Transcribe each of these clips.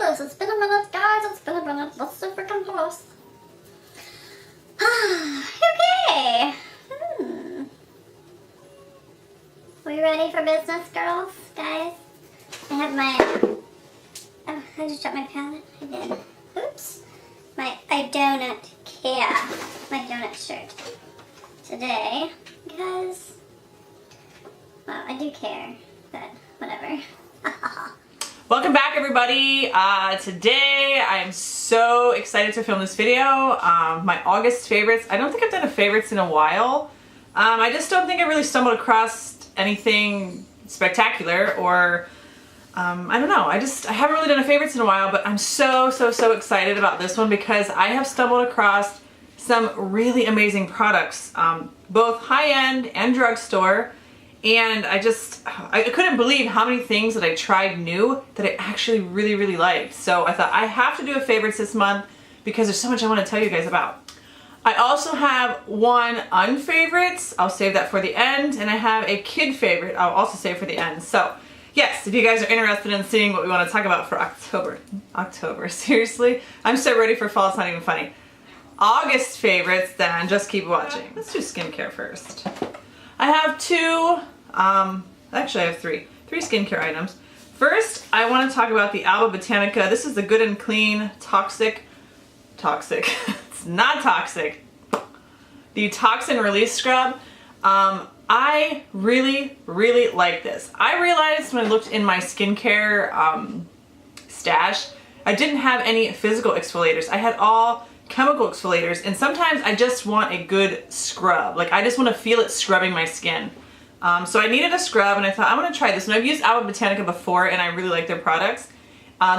this. It's been a minute, guys. It's been a minute. Let's do freaking this. Okay. We ready for business, girls, guys? I have my... Oh, I just dropped my palette. I did. Oops. My I donut care. My donut shirt. Today, because... Well, I do care, but whatever. Welcome back, everybody. Today I am so excited to film this video. My August favorites. I don't think I've done a favorites in a while. I just don't think I really stumbled across anything spectacular, or I don't know. I haven't really done a favorites in a while, but I'm so excited about this one because I have stumbled across some really amazing products, both high-end and drugstore. And I couldn't believe how many things that I tried new that I actually really liked. So I thought I have to do a favorites this month because there's so much I want to tell you guys about. I also have one unfavorites. I'll save that for the end. And I have a kid favorite I'll also save for the end. So yes, if you guys are interested in seeing what we want to talk about for October, seriously, I'm so ready for fall, it's not even funny. August favorites, then just keep watching. Let's do skincare first. I have actually I have three skincare items. First, I want to talk about the Alba Botanica. This is the Good and Clean Toxic, it's not toxic, the Toxin Release Scrub. I really like this. I realized when I looked in my skincare stash, I didn't have any physical exfoliators. I had all chemical exfoliators, and sometimes I just want a good scrub. Like, I just want to feel it scrubbing my skin. So I needed a scrub, and I thought I'm going to try this. And I've used Alba Botanica before, and I really like their products.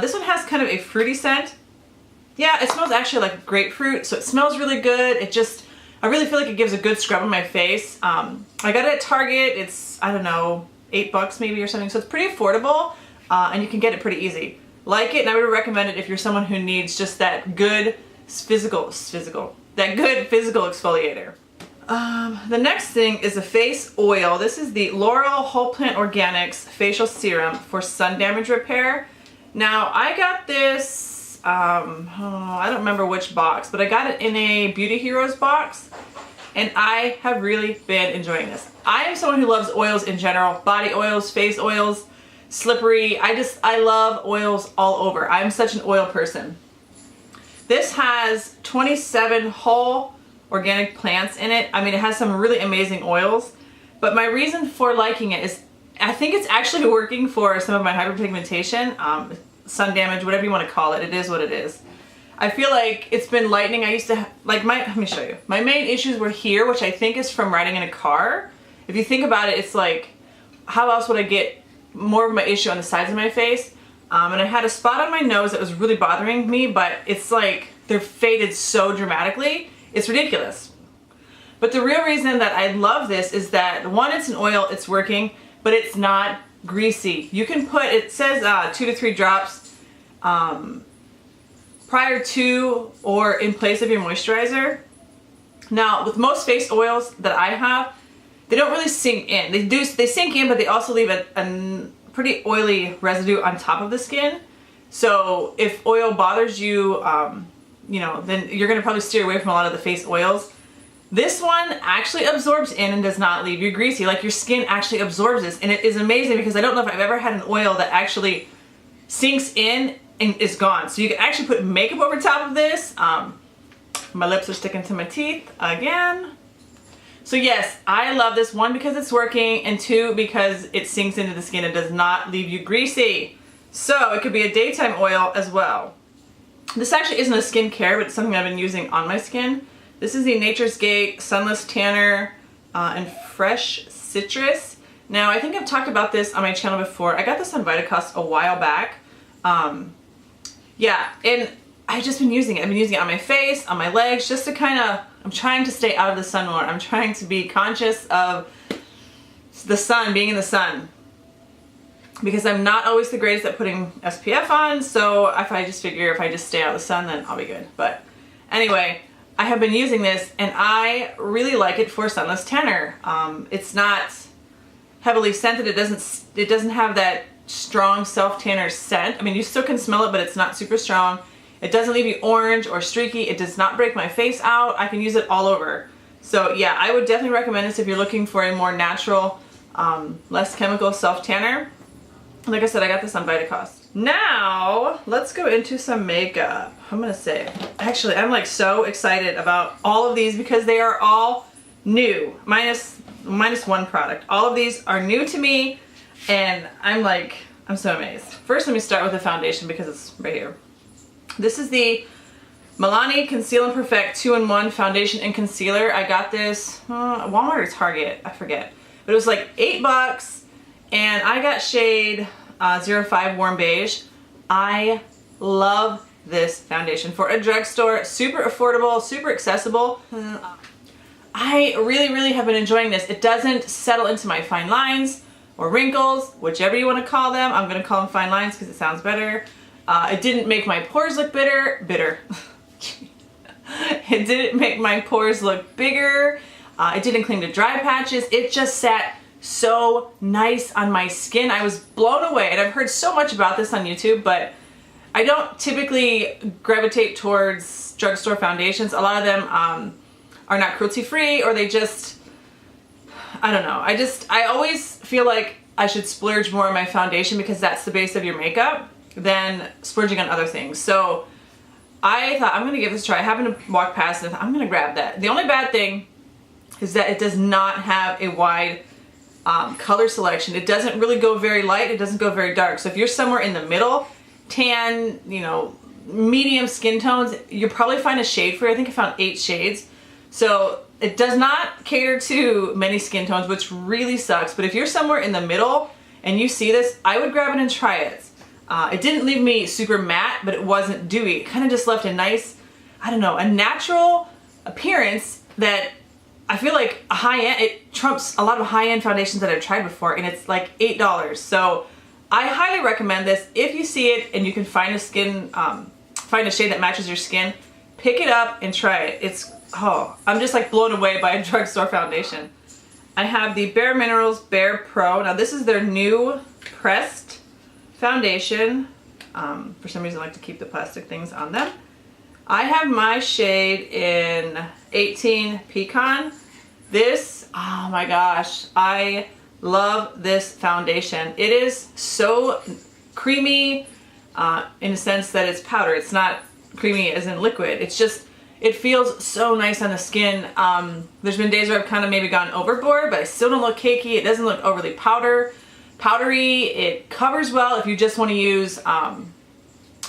This one has kind of a fruity scent. Yeah, it smells actually like grapefruit, so it smells really good. I really feel like it gives a good scrub on my face. I got it at Target. It's, I don't know, $8 maybe or something, so it's pretty affordable, and you can get it pretty easy. Like it, and I would recommend it if you're someone who needs just that good physical exfoliator. The next thing is a face oil. This is the L'Oreal Whole Plant Organics Facial Serum for sun damage repair. Now, I got this, I don't remember which box, but I got it in a Beauty Heroes box, and I have really been enjoying this. I am someone who loves oils in general, body oils, face oils, slippery. I love oils all over. I'm such an oil person. This has 27 whole organic plants in it. I mean, it has some really amazing oils, but my reason for liking it is I think it's actually working for some of my hyperpigmentation, sun damage, whatever you want to call it. It is what it is. I feel like it's been lightening. I used to, let me show you. My main issues were here, which I think is from riding in a car. If you think about it, it's like, how else would I get more of my issue on the sides of my face? And I had a spot on my nose that was really bothering me, but it's like they're faded so dramatically. It's ridiculous. But the real reason that I love this is that, one, it's an oil, it's working, but it's not greasy. You can put, it says 2 to 3 drops prior to or in place of your moisturizer. Now, with most face oils that I have, they don't really sink in. They sink in, but they also leave a pretty oily residue on top of the skin. So if oil bothers you, you know, then you're gonna probably steer away from a lot of the face oils. This one actually absorbs in and does not leave you greasy. Like, your skin actually absorbs this, and it is amazing because I don't know if I've ever had an oil that actually sinks in and is gone. So you can actually put makeup over top of this. My lips are sticking to my teeth again. So yes, I love this, one, because it's working, and two, because it sinks into the skin and does not leave you greasy. So it could be a daytime oil as well. This actually isn't a skincare, but it's something I've been using on my skin. This is the Nature's Gate Sunless Tanner and Fresh Citrus. Now, I think I've talked about this on my channel before. I got this on Vitacost a while back. Yeah, and I've just been using it. I've been using it on my face, on my legs, just to kind of, I'm trying to stay out of the sun more. I'm trying to be conscious of the sun, being in the sun. Because I'm not always the greatest at putting SPF on, so if I just figure if I just stay out of the sun, then I'll be good. But anyway, I have been using this, and I really like it for sunless tanner. It's not heavily scented. It doesn't have that strong self-tanner scent. I mean, you still can smell it, but it's not super strong. It doesn't leave you orange or streaky. It does not break my face out. I can use it all over. So yeah, I would definitely recommend this if you're looking for a more natural, less chemical self-tanner. Like I said, I got this on Vitacost. Now, let's go into some makeup. I'm gonna say, actually, I'm like so excited about all of these because they are all new, minus one product. All of these are new to me, and I'm so amazed. First, let me start with the foundation because it's right here. This is the Milani Conceal and Perfect 2-in-1 foundation and concealer. I got this Walmart or Target, I forget, but it was like $8, and I got shade 05 Warm Beige. I love this foundation for a drugstore. Super affordable, super accessible. I really have been enjoying this. It doesn't settle into my fine lines or wrinkles, whichever you want to call them. I'm going to call them fine lines because it sounds better. It didn't make my pores look bitter. It didn't make my pores look bigger. It didn't cling to dry patches. It just sat so nice on my skin. I was blown away, and I've heard so much about this on YouTube, but I don't typically gravitate towards drugstore foundations. A lot of them are not cruelty-free, or they just, I don't know. I always feel like I should splurge more on my foundation because that's the base of your makeup than splurging on other things. So I thought I'm gonna give this a try. I happened to walk past it. I'm gonna grab that. The only bad thing is that it does not have a wide color selection. It doesn't really go very light. It doesn't go very dark. So if you're somewhere in the middle, tan, you know, medium skin tones, you'll probably find a shade for you. I think I found 8 shades. So it does not cater to many skin tones, which really sucks. But if you're somewhere in the middle and you see this, I would grab it and try it. It didn't leave me super matte, but it wasn't dewy. It kind of just left a nice, I don't know, a natural appearance that I feel like a high-end, it trumps a lot of high-end foundations that I've tried before, and it's like $8. So I highly recommend this. If you see it and you can find a shade that matches your skin, pick it up and try it. I'm just like blown away by a drugstore foundation. I have the Bare Minerals Bare Pro. Now this is their new pressed foundation. For some reason I like to keep the plastic things on them. I have my shade in 18 Pecan. This, oh my gosh, I love this foundation. It is so creamy in a sense that it's powder. It's not creamy as in liquid. It's just, it feels so nice on the skin. There's been days where I've kind of maybe gone overboard, but I still don't look cakey. It doesn't look overly powdery. It covers well if you just want to use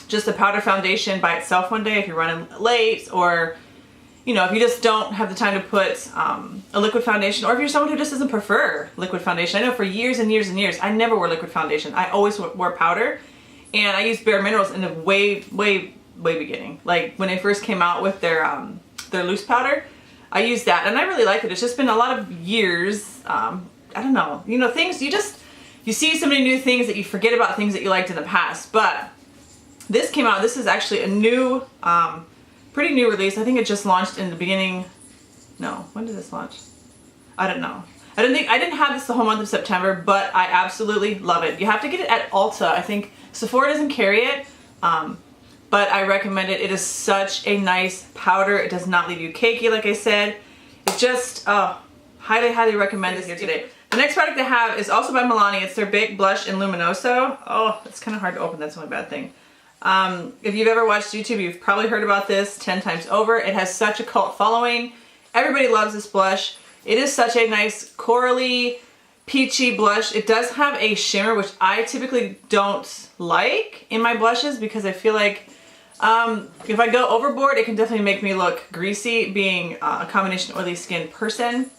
just a powder foundation by itself one day if you're running late, or you know, if you just don't have the time to put a liquid foundation, or if you're someone who just doesn't prefer liquid foundation. I know for years and years and years I never wore liquid foundation. I always wore powder, and I used Bare Minerals in the way beginning, like when they first came out with their loose powder. I used that and I really liked it. It's just been a lot of years. I don't know, you know, things you see so many new things that you forget about things that you liked in the past. But this came out, this is actually a new, pretty new release. I think it just launched in the beginning, no, when did this launch? I don't know. I didn't have this the whole month of September, but I absolutely love it. You have to get it at Ulta. I think Sephora doesn't carry it, but I recommend it. It is such a nice powder. It does not leave you cakey, like I said. It just, highly recommend this here today. The next product I have is also by Milani. It's their Baked Blush in Luminoso. Oh, it's kind of hard to open. That's the only bad thing. If you've ever watched YouTube, you've probably heard about this 10 times over. It has such a cult following. Everybody loves this blush. It is such a nice corally, peachy blush. It does have a shimmer, which I typically don't like in my blushes because I feel like if I go overboard, it can definitely make me look greasy, being a combination oily skin person.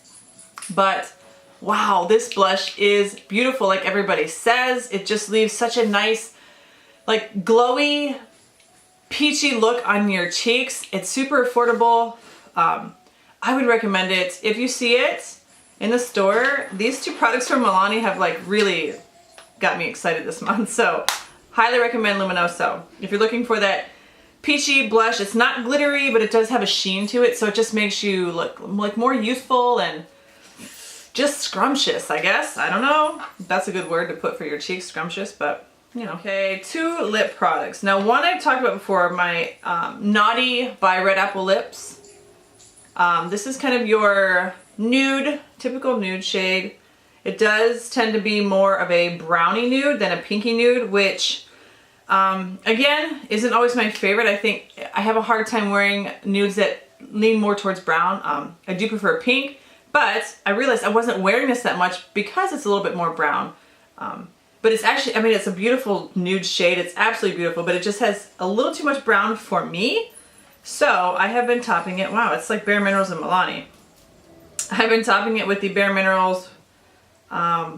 But wow, this blush is beautiful like everybody says. It just leaves such a nice, like, glowy, peachy look on your cheeks. It's super affordable. I would recommend it. If you see it in the store, these two products from Milani have like really got me excited this month. So highly recommend Luminoso. If you're looking for that peachy blush, it's not glittery, but it does have a sheen to it. So it just makes you look like more youthful and just scrumptious, I guess. I don't know if that's a good word to put for your cheeks, scrumptious, but you know. Okay, 2 lip products. Now one I've talked about before, my Naughty by Red Apple Lips. This is kind of your nude, typical nude shade. It does tend to be more of a brownie nude than a pinky nude, which again, isn't always my favorite. I think I have a hard time wearing nudes that lean more towards brown. I do prefer pink, but I realized I wasn't wearing this that much because it's a little bit more brown. But it's actually, I mean, it's a beautiful nude shade. It's absolutely beautiful, but it just has a little too much brown for me. So I have been topping it. Wow, it's like Bare Minerals and Milani. I've been topping it with the Bare Minerals.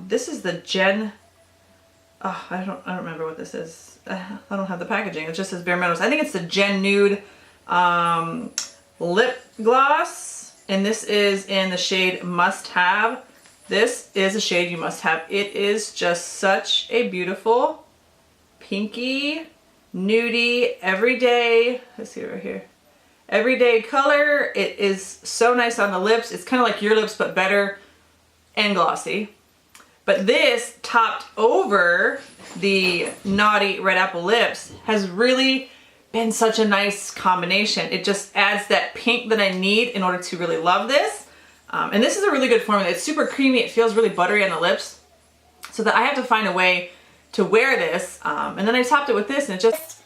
This is the Gen. Oh, I don't remember what this is. I don't have the packaging. It just says Bare Minerals. I think it's the Gen Nude lip gloss, and this is in the shade Must Have. This is a shade you must have. It is just such a beautiful pinky, nudie, everyday, let's see right here, everyday color. It is so nice on the lips. It's kind of like your lips, but better and glossy. But this, topped over the Naughty Red Apple Lips, has really been such a nice combination. It just adds that pink that I need in order to really love this. And this is a really good formula. It's super creamy. It feels really buttery on the lips. So that I have to find a way to wear this. And then I topped it with this, and it just...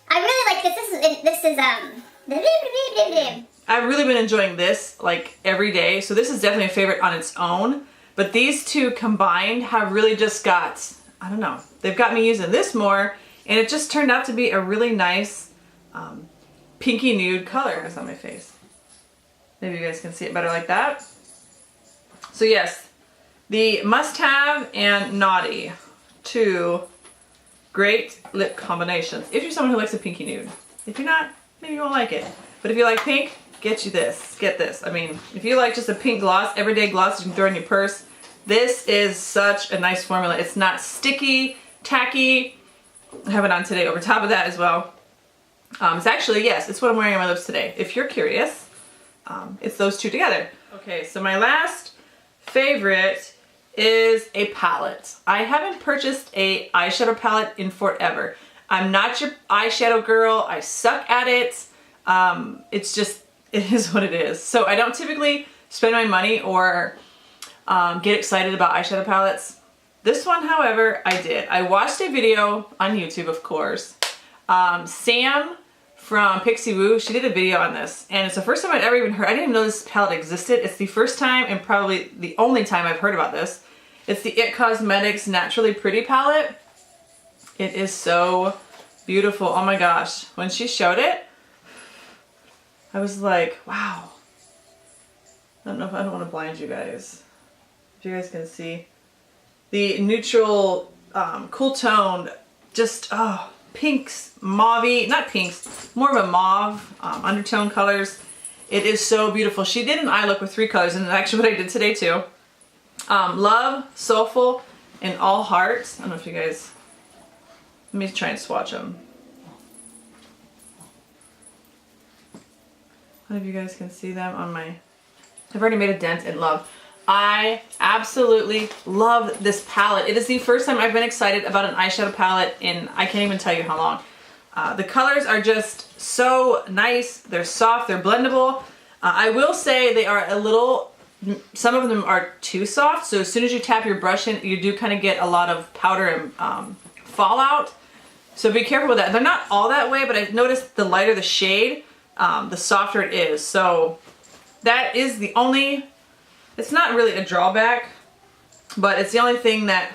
I really like this. I've really been enjoying this like every day. So this is definitely a favorite on its own. But these two combined have really just got, I don't know, they've got me using this more. And it just turned out to be a really nice pinky nude color. It's on my face. Maybe you guys can see it better like that. So yes, the Must Have and Naughty, 2 great lip combinations. If you're someone who likes a pinky nude. If you're not, maybe you won't like it. But if you like pink, get you this. Get this. I mean, if you like just a pink gloss, everyday gloss you can throw in your purse, this is such a nice formula. It's not sticky, tacky. I have it on today over top of that as well. It's actually, yes, it's what I'm wearing on my lips today. If you're curious. It's those two together. Okay, so my last favorite is a palette. I haven't purchased a eyeshadow palette in forever. I'm not your eyeshadow girl. I suck at it. It's just, it is what it is. So I don't typically spend my money or get excited about eyeshadow palettes. This one, however, I did. I watched a video on YouTube, of course. Sam from Pixie Woo, she did a video on this, and it's the first time I'd ever even heard. I didn't even know this palette existed. It's the first time and probably the only time I've heard about this. It's the It Cosmetics Naturally Pretty palette. It is so beautiful. Oh my gosh. When she showed it, I was like, wow. I don't want to blind you guys. If you guys can see. The neutral, cool toned, just, oh, pinks, mauve-y, not pinks, more of a mauve undertone colors. It is so beautiful. She did an eye look with 3 colors, and actually what I did today too. Love, Soulful, and All Hearts. I don't know if you guys, let me try and swatch them. I don't know if you guys can see them on my, I've already made a dent in Love. I absolutely love this palette. It is the first time I've been excited about an eyeshadow palette in, I can't even tell you how long. The colors are just so nice. They're soft, they're blendable. I will say they are a little, some of them are too soft, so as soon as you tap your brush in, you do kind of get a lot of powder and fallout. So be careful with that. They're not all that way, but I've noticed the lighter the shade, the softer it is. So that is the only, it's not really a drawback, but it's the only thing that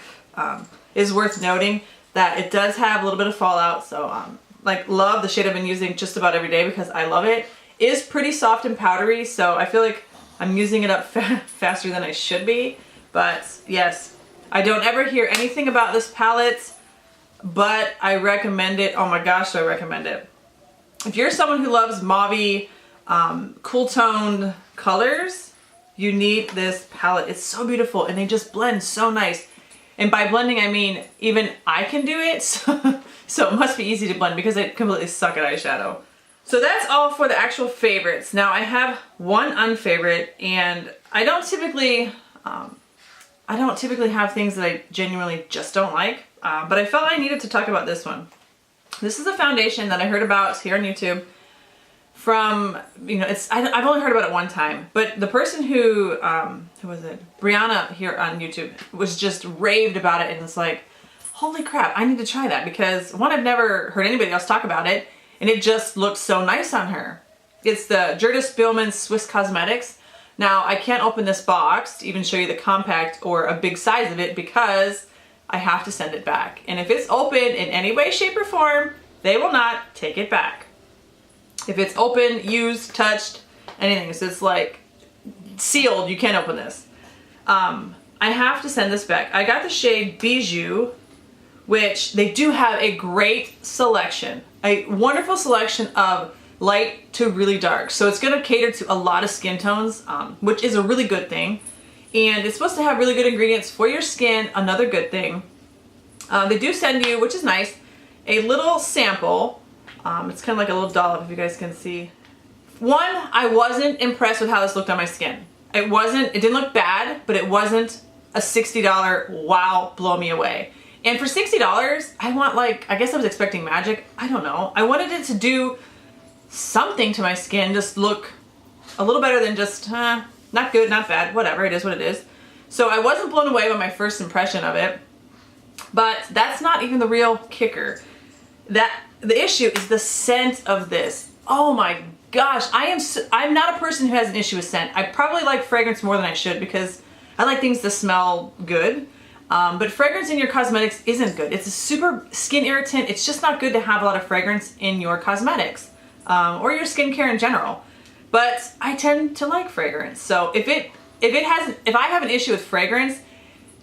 is worth noting, that it does have a little bit of fallout. So like Love, the shade I've been using just about every day because I love it, is pretty soft and powdery, so I feel like I'm using it up faster than I should be. But yes, I don't ever hear anything about this palette, but I recommend it. Oh my gosh, do I recommend it. If you're someone who loves mauve-y, cool toned colors, you need this palette. It's so beautiful and they just blend so nice. And by blending, I mean even I can do it, so it must be easy to blend because I completely suck at eyeshadow. So that's all for the actual favorites. Now I have one unfavorite, and I don't typically I don't typically have things that I genuinely just don't like, but I felt I needed to talk about this one. This is a foundation that I heard about here on YouTube from, you know, I've only heard about it one time, but the person who was it? Brianna here on YouTube was just raved about it and was like, holy crap, I need to try that because one, I've never heard anybody else talk about it and it just looks so nice on her. It's the Jurtis Billman Swiss Cosmetics. Now, I can't open this box to even show you the compact or a big size of it because I have to send it back. And if it's open in any way, shape, or form, they will not take it back. If it's open, used, touched, anything, so it's like sealed, you can't open this. I have to send this back. I got the shade Bijou, which they do have a great selection, a wonderful selection of light to really dark. So it's going to cater to a lot of skin tones, which is a really good thing. And it's supposed to have really good ingredients for your skin, another good thing. They do send you, which is nice, a little sample. It's kind of like a little dollop, if you guys can see. One, I wasn't impressed with how this looked on my skin. It didn't look bad, but it wasn't a $60 wow, blow me away. And for $60, I want I guess I was expecting magic. I don't know. I wanted it to do something to my skin, just look a little better than just, not good, not bad, whatever, it is what it is. So I wasn't blown away by my first impression of it, but that's not even the real kicker. The issue is the scent of this. Oh my gosh, I'm not a person who has an issue with scent. I probably like fragrance more than I should because I like things to smell good. But fragrance in your cosmetics isn't good. It's a super skin irritant. It's just not good to have a lot of fragrance in your cosmetics. Or your skincare in general. But I tend to like fragrance. So if I have an issue with fragrance,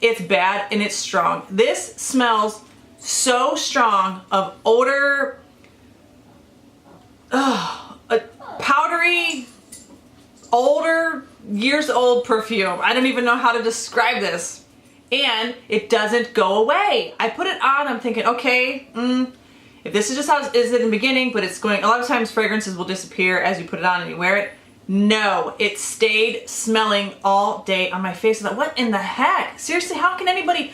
it's bad and it's strong. This smells so strong of odor, a powdery, older, years old perfume. I don't even know how to describe this. And it doesn't go away. I put it on, I'm thinking, okay, if this is just how it is in the beginning, but it's going, a lot of times fragrances will disappear as you put it on and you wear it. No, it stayed smelling all day on my face. I thought, what in the heck? Seriously, how can anybody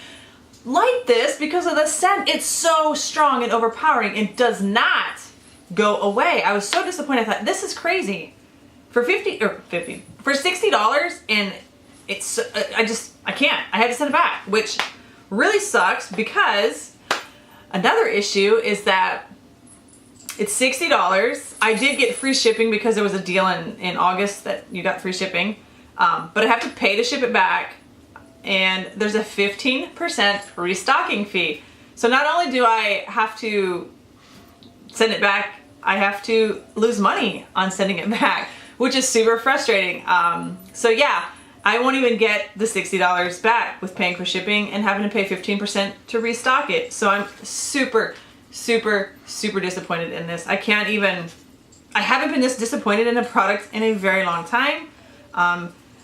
like this because of the scent? It's so strong and overpowering and does not go away. I was so disappointed. I thought, this is crazy. For $60 and it's, I can't. I had to send it back, which really sucks because another issue is that it's $60. I did get free shipping because there was a deal in August that you got free shipping. But I have to pay to ship it back. And there's a 15% restocking fee. So not only do I have to send it back, I have to lose money on sending it back, which is super frustrating. So yeah, I won't even get the $60 back with paying for shipping and having to pay 15% to restock it. So I'm super, super, super disappointed in this. I haven't been this disappointed in a product in a very long time.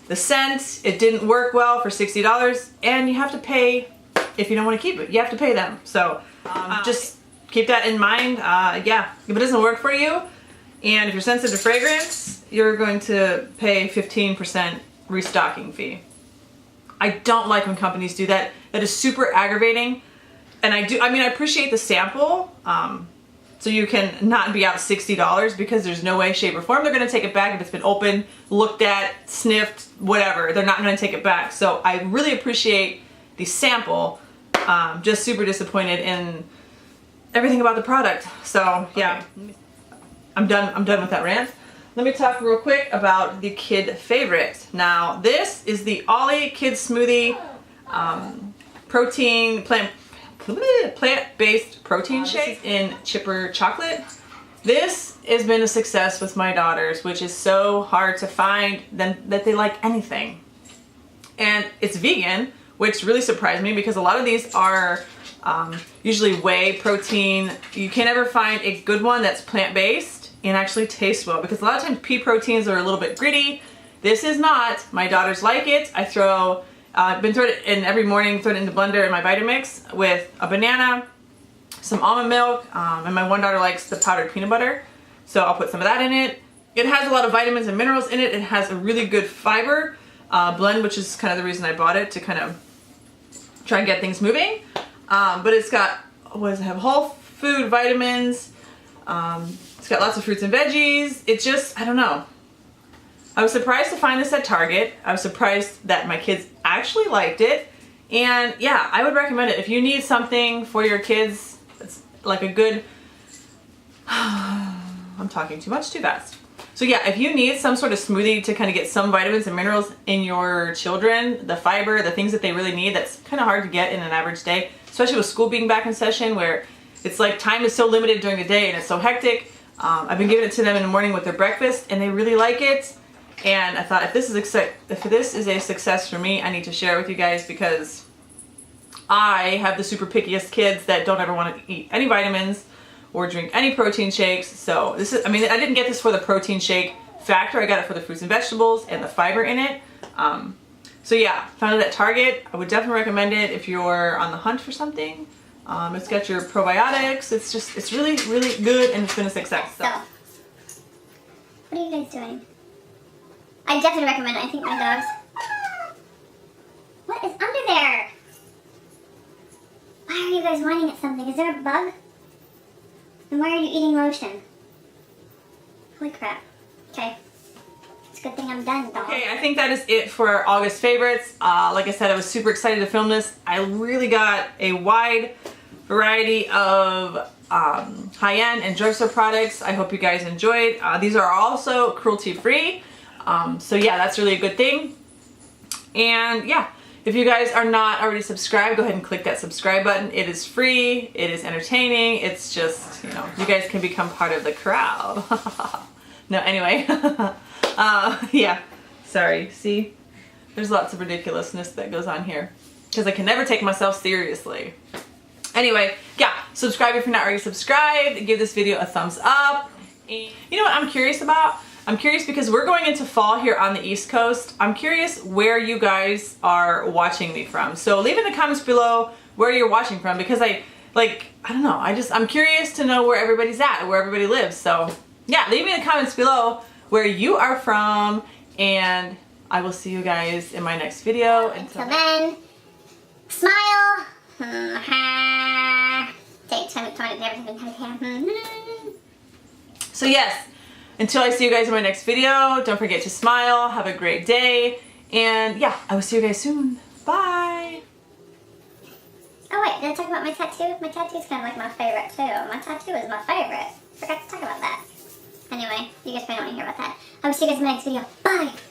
The scent, it didn't work well for $60 and you have to pay, if you don't want to keep it, you have to pay them. So just keep that in mind. Yeah, if it doesn't work for you and if you're sensitive to fragrance, you're going to pay 15% restocking fee. I don't like when companies do that. That is super aggravating. And I appreciate the sample, so you can not be out $60 because there's no way, shape, or form they're gonna take it back if it's been opened, looked at, sniffed, whatever. They're not gonna take it back. So I really appreciate the sample. Just super disappointed in everything about the product. So yeah, okay. I'm done with that rant. Let me talk real quick about the kid favorite. Now this is the Ollie Kid Smoothie protein plant-based protein shake in chipper chocolate. This has been a success with my daughters, which is so hard to find that they like anything. And it's vegan, which really surprised me because a lot of these are usually whey protein. You can't ever find a good one that's plant-based and actually tastes well because a lot of times pea proteins are a little bit gritty. This is not. My daughters like it. I throw, I've been throwing it in every morning, throw it in the blender in my Vitamix with a banana, some almond milk, and my one daughter likes the powdered peanut butter. So I'll put some of that in it. It has a lot of vitamins and minerals in it. It has a really good fiber. blend, which is kind of the reason I bought it, to kind of try and get things moving. But it's got, what does it have? Whole food vitamins. It's got lots of fruits and veggies. It just, I don't know. I was surprised to find this at Target. I was surprised that my kids actually liked it. And yeah, I would recommend it. If you need something for your kids, it's like a good, I'm talking too much too fast. So yeah, if you need some sort of smoothie to kind of get some vitamins and minerals in your children, the fiber, the things that they really need, that's kind of hard to get in an average day, especially with school being back in session where it's like time is so limited during the day and it's so hectic. I've been giving it to them in the morning with their breakfast and they really like it. And I thought if this is a success for me, I need to share it with you guys because I have the super pickiest kids that don't ever want to eat any vitamins or drink any protein shakes. So this is, I mean, I didn't get this for the protein shake factor. I got it for the fruits and vegetables and the fiber in it. So yeah, found it at Target. I would definitely recommend it if you're on the hunt for something. It's got your probiotics. It's just, it's really, really good and it's been a success. So, what are you guys doing? I definitely recommend it. I think my dogs. What is under there? Why are you guys whining at something? Is there a bug? And why are you eating lotion? Holy crap. Okay. It's a good thing I'm done, though. Okay, I think that is it for August favorites. Like I said, I was super excited to film this. I really got a wide variety of high-end and drugstore products. I hope you guys enjoyed. These are also cruelty-free. So yeah, that's really a good thing. And yeah, if you guys are not already subscribed, go ahead and click that subscribe button. It is free. It is entertaining. It's just, you know, you guys can become part of the crowd. No, anyway. Yeah, sorry. See, there's lots of ridiculousness that goes on here because I can never take myself seriously. Anyway, yeah, subscribe if you're not already subscribed. Give this video a thumbs up. And you know what I'm curious about? I'm curious because we're going into fall here on the East Coast. I'm curious where you guys are watching me from. So leave in the comments below where you're watching from because I don't know. I'm curious to know where everybody's at, where everybody lives. So yeah, leave me in the comments below where you are from and I will see you guys in my next video. Until then, smile. So yes, until I see you guys in my next video, don't forget to smile, have a great day, and yeah, I will see you guys soon. Bye! Oh wait, did I talk about my tattoo? My tattoo is kind of like my favorite too. My tattoo is my favorite. Forgot to talk about that. Anyway, you guys probably don't want to hear about that. I will see you guys in my next video. Bye!